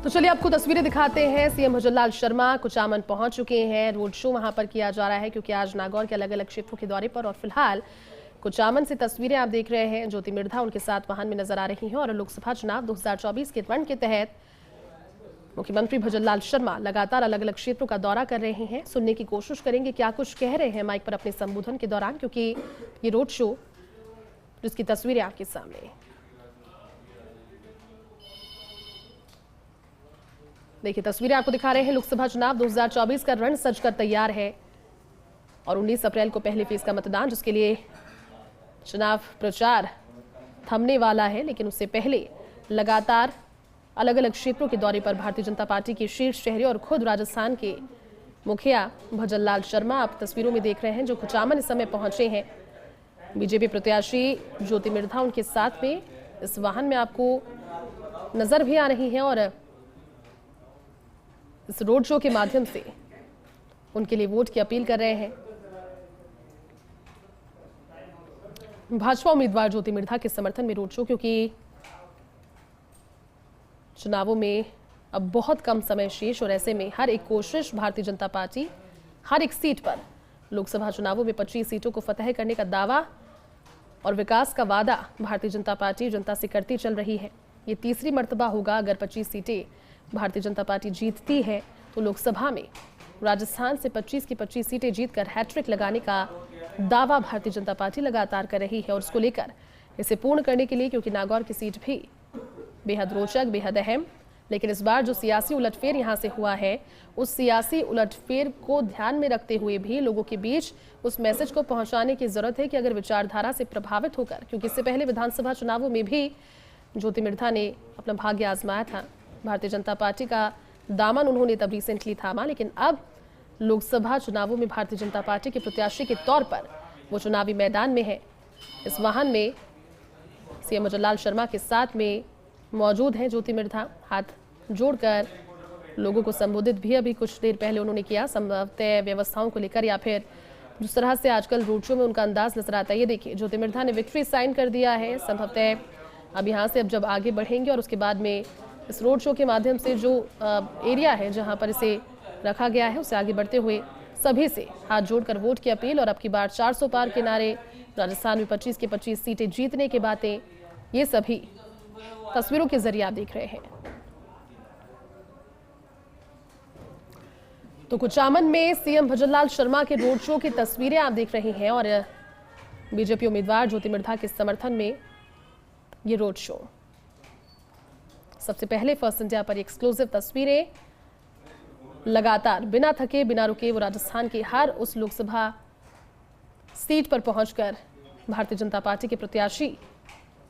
तो चलिए आपको तस्वीरें दिखाते हैं। सीएम भजनलाल शर्मा कुचामन पहुंच चुके हैं। रोड शो वहां पर किया जा रहा है क्योंकि आज नागौर के अलग अलग क्षेत्रों के दौरे पर और फिलहाल कुचामन से तस्वीरें आप देख रहे हैं। ज्योति मिर्धा उनके साथ वाहन में नजर आ रही हैं और लोकसभा चुनाव 2024 के रण के तहत मुख्यमंत्री भजनलाल शर्मा लगातार अलग अलग क्षेत्रों का दौरा कर रहे हैं। सुनने की कोशिश करेंगे क्या कुछ कह रहे हैं माइक पर अपने संबोधन के दौरान, क्योंकि ये रोड शो जिसकी तस्वीरें आपके सामने देखिए। तस्वीरें आपको दिखा रहे हैं। लोकसभा चुनाव 2024 का रण सजकर तैयार है और 19 अप्रैल को पहले फेज का मतदान, जिसके लिए चुनाव प्रचार थमने वाला है। लेकिन उससे पहले लगातार अलग अलग क्षेत्रों के दौरे पर भारतीय जनता पार्टी के शीर्ष चेहरे और खुद राजस्थान के मुखिया भजनलाल शर्मा आप तस्वीरों में देख रहे हैं, जो कुचामन इस समय पहुंचे हैं। बीजेपी प्रत्याशी ज्योति मिर्धा उनके साथ में इस वाहन में आपको नजर भी आ रही हैं और इस रोड शो के माध्यम से उनके लिए वोट की अपील कर रहे हैं। भाजपा उम्मीदवार ज्योति मिर्धा के समर्थन में रोड शो, क्योंकि चुनावों में अब बहुत कम समय शेष और ऐसे में हर एक कोशिश भारतीय जनता पार्टी हर एक सीट पर लोकसभा चुनावों में 25 सीटों को फतह करने का दावा और विकास का वादा भारतीय जनता पार्टी जनता से करती चल रही है। ये तीसरी मर्तबा होगा अगर 25 सीटें भारतीय जनता पार्टी जीतती है तो लोकसभा में राजस्थान से 25 की 25 सीटें जीतकर हैट्रिक लगाने का दावा भारतीय जनता पार्टी लगातार कर रही है। और उसको लेकर इसे पूर्ण करने के लिए, क्योंकि नागौर की सीट भी बेहद रोचक बेहद अहम, लेकिन इस बार जो सियासी उलटफेर यहां से हुआ है उस सियासी उलटफेर को ध्यान में रखते हुए भी लोगों के बीच उस मैसेज को पहुंचाने की जरूरत है कि अगर विचारधारा से प्रभावित होकर, क्योंकि इससे पहले विधानसभा चुनावों में भी ज्योति मिर्धा ने अपना भाग्य आजमाया था, भारतीय जनता पार्टी का दामन उन्होंने तब रिसेंटली थामा, लेकिन अब लोकसभा चुनावों में भारतीय जनता पार्टी के प्रत्याशी के तौर पर वो चुनावी मैदान में है। इस वाहन में सीएम भजनलाल शर्मा के साथ में मौजूद हैं ज्योति मिर्धा। हाथ जोड़कर लोगों को संबोधित भी अभी कुछ देर पहले उन्होंने किया, संभवतः व्यवस्थाओं को लेकर या फिर जिस तरह से आजकल रोड शो में उनका अंदाज नजर आता है। ये देखिए, ज्योति मिर्धा ने विक्ट्री साइन कर दिया है। संभवतः अब यहाँ से अब जब आगे बढ़ेंगे और उसके बाद में इस रोड शो के माध्यम से जो एरिया है जहाँ पर इसे रखा गया है उससे आगे बढ़ते हुए सभी से हाथ जोड़कर वोट की अपील और अब की बार 400 पार के नारे, राजस्थान में 25 की 25 सीटें जीतने की बातें, ये सभी तस्वीरों के जरिए आप देख रहे हैं। तो कुचामन में सीएम भजनलाल शर्मा के रोड शो की तस्वीरें आप देख रहे हैं और बीजेपी उम्मीदवार ज्योति मिर्धा के समर्थन में ये रोड शो। सबसे पहले फर्स्ट इंडिया पर एक्सक्लूसिव तस्वीरें, लगातार बिना थके बिना रुके वो राजस्थान की हर उस लोकसभा सीट पर पहुंचकर भारतीय जनता पार्टी के प्रत्याशी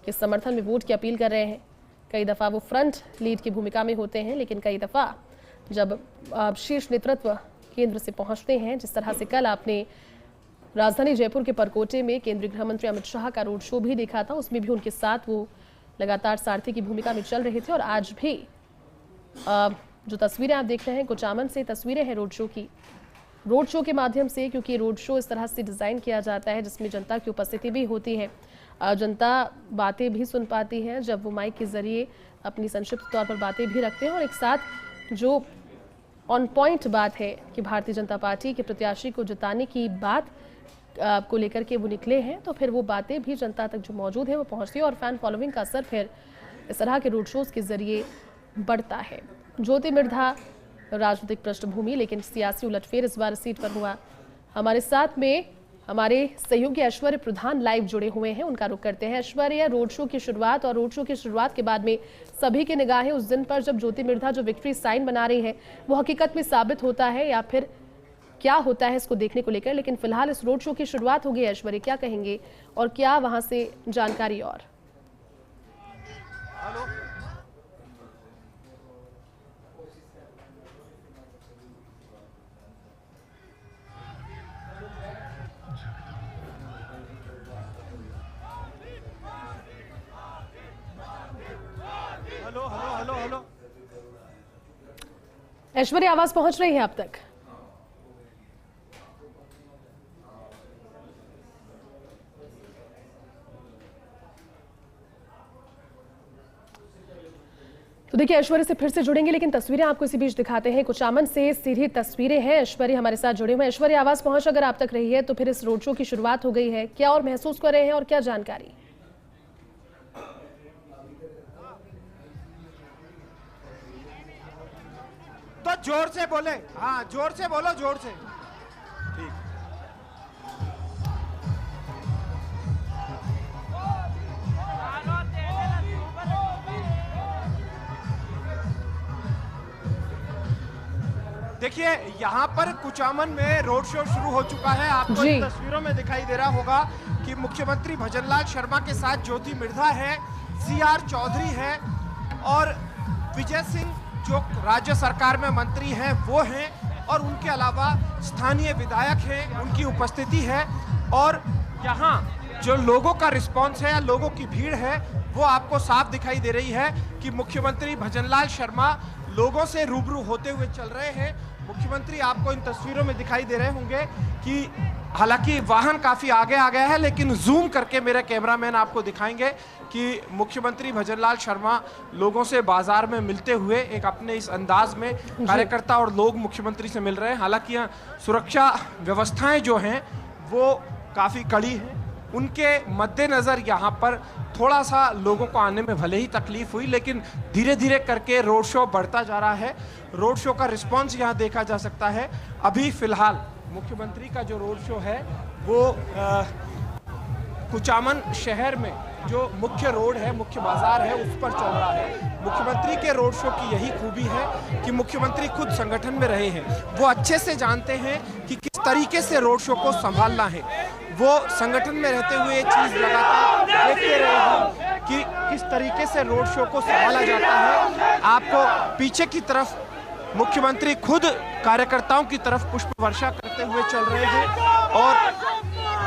के समर्थन में वोट की अपील कर रहे हैं। कई दफा वो फ्रंट लीड की भूमिका में होते हैं, लेकिन कई दफा जब शीर्ष नेतृत्व केंद्र से पहुंचते हैं, जिस तरह से कल आपने राजधानी जयपुर के परकोटे में केंद्रीय गृह मंत्री अमित शाह का रोड शो भी देखा था, उसमें भी उनके साथ वो लगातार सारथी की भूमिका में चल रहे थे। और आज भी जो तस्वीरें आप देख रहे हैं कुचामन से तस्वीरें हैं रोड शो की। रोड शो के माध्यम से, क्योंकि रोड शो इस तरह से डिज़ाइन किया जाता है जिसमें जनता की उपस्थिति भी होती है, जनता बातें भी सुन पाती है जब वो माइक के जरिए अपनी संक्षिप्त तौर पर बातें भी रखते हैं और एक साथ जो ऑन पॉइंट बात है कि भारतीय जनता पार्टी के प्रत्याशी को जिताने की बात को लेकर के वो निकले हैं, तो फिर वो बातें भी जनता तक जो मौजूद है वो पहुंचती है और फैन फॉलोइंग का असर फिर इस तरह के रोड शोज के जरिए बढ़ता है। ज्योति मिर्धा राजनीतिक पृष्ठभूमि, लेकिन सियासी उलटफेर इस बार सीट पर हुआ। हमारे साथ में हमारे सहयोगी ऐश्वर्य प्रधान लाइव जुड़े हुए हैं, उनका रुख करते हैं। ऐश्वर्य, रोड शो की शुरुआत और रोड शो की शुरुआत के बाद में सभी की निगाहें उस दिन पर जब ज्योति मिर्धा जो विक्ट्री साइन बना रही है वो हकीकत में साबित होता है या फिर क्या होता है, इसको देखने को लेकर। लेकिन फिलहाल इस रोड शो की शुरुआत हो गई। ऐश्वर्य, क्या कहेंगे और क्या वहां से जानकारी? और हेलो ऐश्वर्य, आवाज पहुंच रही है अब तक? तो देखिए ऐश्वर्य से फिर से जुड़ेंगे, लेकिन तस्वीरें आपको इसी बीच दिखाते हैं। कुचामन से सीधी तस्वीरें हैं, ऐश्वर्य हमारे साथ जुड़े हुए हैं। ऐश्वर्य, आवाज पहुंच अगर आप तक रही है तो फिर इस रोड शो की शुरुआत हो गई है, क्या और महसूस कर रहे हैं और क्या जानकारी? तो जोर से बोले, हाँ जोर से बोलो, जोर से। ठीक। देखिए यहाँ पर कुचामन में रोड शो शुरू हो चुका है। आपको इन तस्वीरों में दिखाई दे रहा होगा कि मुख्यमंत्री भजनलाल शर्मा के साथ ज्योति मिर्धा है, सीआर चौधरी है और विजय सिंह जो राज्य सरकार में मंत्री हैं वो हैं, और उनके अलावा स्थानीय विधायक हैं, उनकी उपस्थिति है। और यहाँ जो लोगों का रिस्पांस है, लोगों की भीड़ है, वो आपको साफ दिखाई दे रही है कि मुख्यमंत्री भजनलाल शर्मा लोगों से रूबरू होते हुए चल रहे हैं। मुख्यमंत्री आपको इन तस्वीरों में दिखाई दे रहे होंगे कि हालांकि वाहन काफी आगे आ गया है, लेकिन जूम करके मेरे कैमरामैन आपको दिखाएंगे कि मुख्यमंत्री भजनलाल शर्मा लोगों से बाजार में मिलते हुए एक अपने इस अंदाज में कार्यकर्ता और लोग मुख्यमंत्री से मिल रहे हैं। हालांकि यहाँ सुरक्षा व्यवस्थाएं जो हैं वो काफी कड़ी हैं। उनके मद्देनजर यहाँ पर थोड़ा सा लोगों को आने में भले ही तकलीफ हुई, लेकिन धीरे धीरे करके रोड शो बढ़ता जा रहा है। रोड शो का रिस्पांस यहाँ देखा जा सकता है। अभी फिलहाल मुख्यमंत्री का जो रोड शो है वो कुचामन शहर में जो मुख्य रोड है, मुख्य बाजार है, उस पर चल रहा है। मुख्यमंत्री के रोड शो की यही खूबी है कि मुख्यमंत्री खुद संगठन में रहे हैं, वो अच्छे से जानते हैं कि किस तरीके से रोड शो को संभालना है। वो संगठन में रहते हुए ये चीज लगातार देखते रहे हैं कि किस तरीके से रोड शो को संभाला जाता है। आपको पीछे की तरफ मुख्यमंत्री खुद कार्यकर्ताओं की तरफ पुष्प वर्षा करते हुए चल रहे हैं, और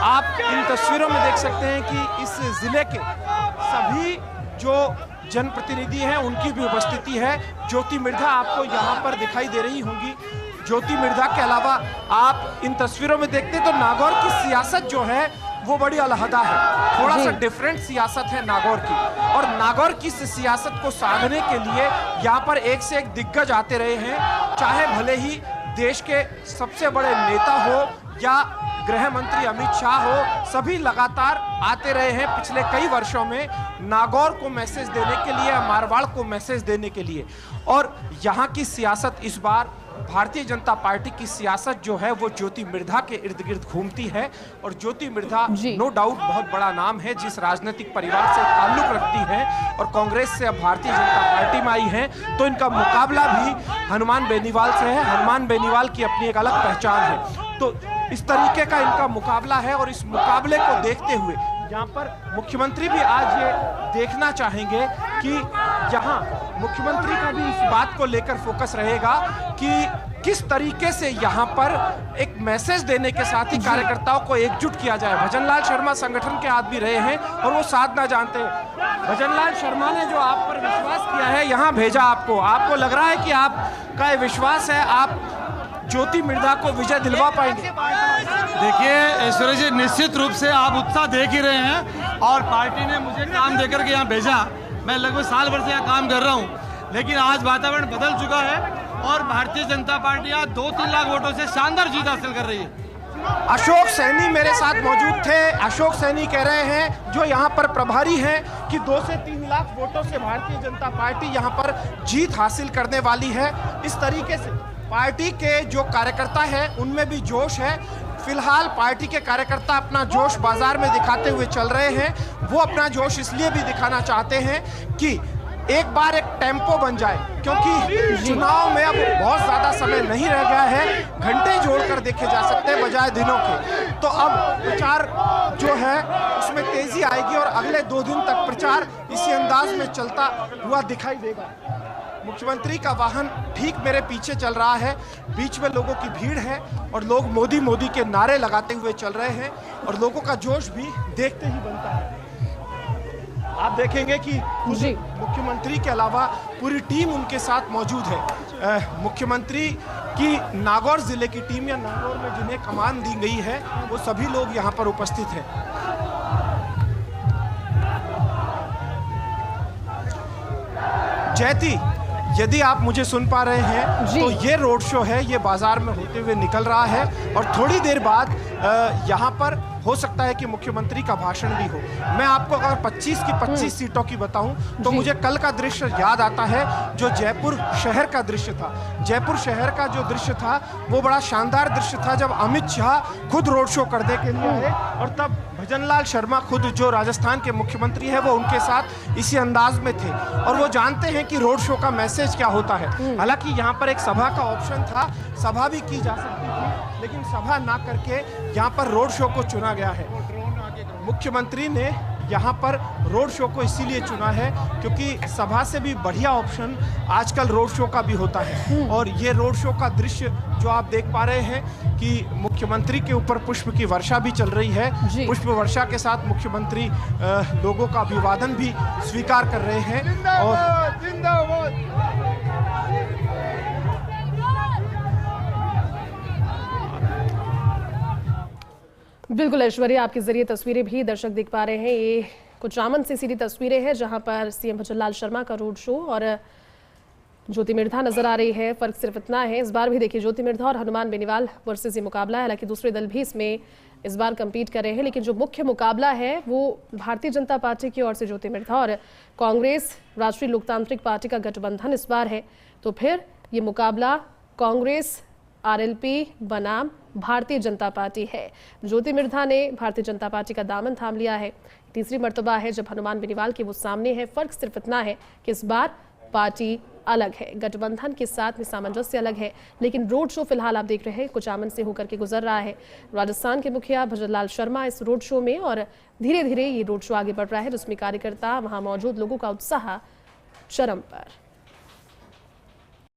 आप इन तस्वीरों में देख सकते हैं कि इस जिले के सभी जो जनप्रतिनिधि हैं उनकी भी उपस्थिति है। ज्योति मिर्धा आपको यहाँ पर दिखाई दे रही होंगी। ज्योति मिर्धा के अलावा आप इन तस्वीरों में देखते हैं तो नागौर की सियासत जो है वो बड़ी अलहदा है, थोड़ा सा डिफरेंट सियासत है नागौर की, और नागौर की इस सियासत को साधने के लिए यहाँ पर एक से एक दिग्गज आते रहे हैं। चाहे भले ही देश के सबसे बड़े नेता हो या गृह मंत्री अमित शाह हो, सभी लगातार आते रहे हैं पिछले कई वर्षों में नागौर को मैसेज देने के लिए, मारवाड़ को मैसेज देने के लिए। और यहाँ की सियासत इस बार भारतीय जनता पार्टी की सियासत जो है वो ज्योति मिर्धा के इर्द गिर्द घूमती है। और ज्योति मिर्धा नो डाउट बहुत बड़ा नाम है, जिस राजनीतिक परिवार से ताल्लुक रखती है और कांग्रेस से अब भारतीय जनता पार्टी में आई है, तो इनका मुकाबला भी हनुमान बेनीवाल से है। हनुमान बेनीवाल की अपनी एक अलग पहचान है, तो इस तरीके का इनका मुकाबला है। और इस मुकाबले को देखते हुए यहाँ पर मुख्यमंत्री भी आज ये देखना चाहेंगे कि यहाँ मुख्यमंत्री का भी इस बात को लेकर फोकस रहेगा कि किस तरीके से यहाँ पर एक मैसेज देने के साथ ही कार्यकर्ताओं को एकजुट किया जाए। भजनलाल शर्मा संगठन के आदमी रहे हैं और वो साधना जानते हैं। भजनलाल शर्मा ने जो आप पर विश्वास किया है, यहाँ भेजा आपको लग रहा है कि आपका विश्वास है आप ज्योति मिर्धा को विजय दिलवा पाएंगे? देखिए ऐश्वर्य जी, निश्चित रूप से आप उत्साह देख ही रहे हैं, और पार्टी ने मुझे काम देकर के यहाँ भेजा। मैं लगभग साल भर से यहाँ काम कर रहा हूँ, लेकिन आज वातावरण बदल चुका है और भारतीय जनता पार्टी आज 2-3 लाख वोटों से शानदार जीत हासिल कर रही है। अशोक सैनी मेरे साथ मौजूद थे। अशोक सैनी कह रहे हैं, जो यहाँ पर प्रभारी हैं, कि 2 से 3 लाख वोटों से भारतीय जनता पार्टी यहाँ पर जीत हासिल करने वाली है। इस तरीके से पार्टी के जो कार्यकर्ता हैं उनमें भी जोश है। फिलहाल पार्टी के कार्यकर्ता अपना जोश बाजार में दिखाते हुए चल रहे हैं। वो अपना जोश इसलिए भी दिखाना चाहते हैं कि एक बार एक टेम्पो बन जाए, क्योंकि चुनाव में अब बहुत ज्यादा समय नहीं रह गया है, घंटे जोड़कर देखे जा सकते हैं बजाय दिनों के। तो अब प्रचार जो है उसमें तेजी आएगी और अगले 2 दिन तक प्रचार इसी अंदाज में चलता हुआ दिखाई देगा। मुख्यमंत्री का वाहन ठीक मेरे पीछे चल रहा है, बीच में लोगों की भीड़ है और लोग मोदी मोदी के नारे लगाते हुए चल रहे हैं, और लोगों का जोश भी देखते ही बनता है। आप देखेंगे कि मुख्यमंत्री के अलावा पूरी टीम उनके साथ मौजूद है। मुख्यमंत्री की नागौर जिले की टीम या नागौर में जिन्हें कमान दी गई है वो सभी लोग यहाँ पर उपस्थित हैं। जयती, यदि आप मुझे सुन पा रहे हैं जी। तो ये रोड शो है, ये बाजार में होते हुए निकल रहा है और थोड़ी देर बाद यहाँ पर हो सकता है कि मुख्यमंत्री का भाषण भी हो। मैं आपको अगर 25 की 25 सीटों की बताऊं तो जी। मुझे कल का दृश्य याद आता है जो जयपुर शहर का दृश्य था। जयपुर शहर का जो दृश्य था वो बड़ा शानदार दृश्य था जब अमित शाह खुद रोड शो करने के लिए आए और तब भजनलाल शर्मा खुद जो राजस्थान के मुख्यमंत्री है वो उनके साथ इसी अंदाज में थे और वो जानते हैं कि रोड शो का मैसेज क्या होता है। हालांकि यहाँ पर एक सभा का ऑप्शन था, सभा भी की जा सकती थी, लेकिन सभा ना करके यहाँ पर रोड शो को चुना गया है। मुख्यमंत्री ने यहाँ पर रोड शो को इसीलिए चुना है क्योंकि सभा से भी बढ़िया ऑप्शन आजकल रोड शो का भी होता है। और ये रोड शो का दृश्य जो आप देख पा रहे हैं कि मुख्यमंत्री के ऊपर पुष्प की वर्षा भी चल रही है। जी। पुष्प वर्षा के साथ मुख्यमंत्री लोगों का अभिवादन भी स्वीकार कर रहे हैं। और बिल्कुल ऐश्वर्या, आपके जरिए तस्वीरें भी दर्शक देख पा रहे हैं। ये कुचामन से सीधी तस्वीरें हैं जहां पर सीएम भजनलाल शर्मा का रोड शो और ज्योति मिर्धा नजर आ रही है। फर्क सिर्फ इतना है, इस बार भी देखिए ज्योति मिर्धा और हनुमान बेनीवाल वर्सेस ये मुकाबला है। हालांकि दूसरे दल भी इसमें इस बार compete कर रहे हैं, लेकिन जो मुख्य मुकाबला है वो भारतीय जनता पार्टी की ओर से ज्योति मिर्धा और कांग्रेस राष्ट्रीय लोकतांत्रिक पार्टी का गठबंधन इस बार है। तो फिर ये मुकाबला कांग्रेस आरएलपी बनाम भारतीय जनता पार्टी है। ज्योति मिर्धा ने भारतीय जनता पार्टी का दामन थाम लिया है। तीसरी मर्तबा है जब हनुमान बेनीवाल के वो सामने है। फर्क सिर्फ इतना है कि इस बार पार्टी अलग है, गठबंधन के साथ में सामंजस्य अलग है, लेकिन रोड शो फिलहाल आप देख रहे हैं कुचामन से होकर के गुजर रहा है। राजस्थान के मुखिया भजनलाल शर्मा इस रोड शो में और धीरे धीरे ये रोड शो आगे बढ़ रहा है जिसमें कार्यकर्ता, वहां मौजूद लोगों का उत्साह चरम पर।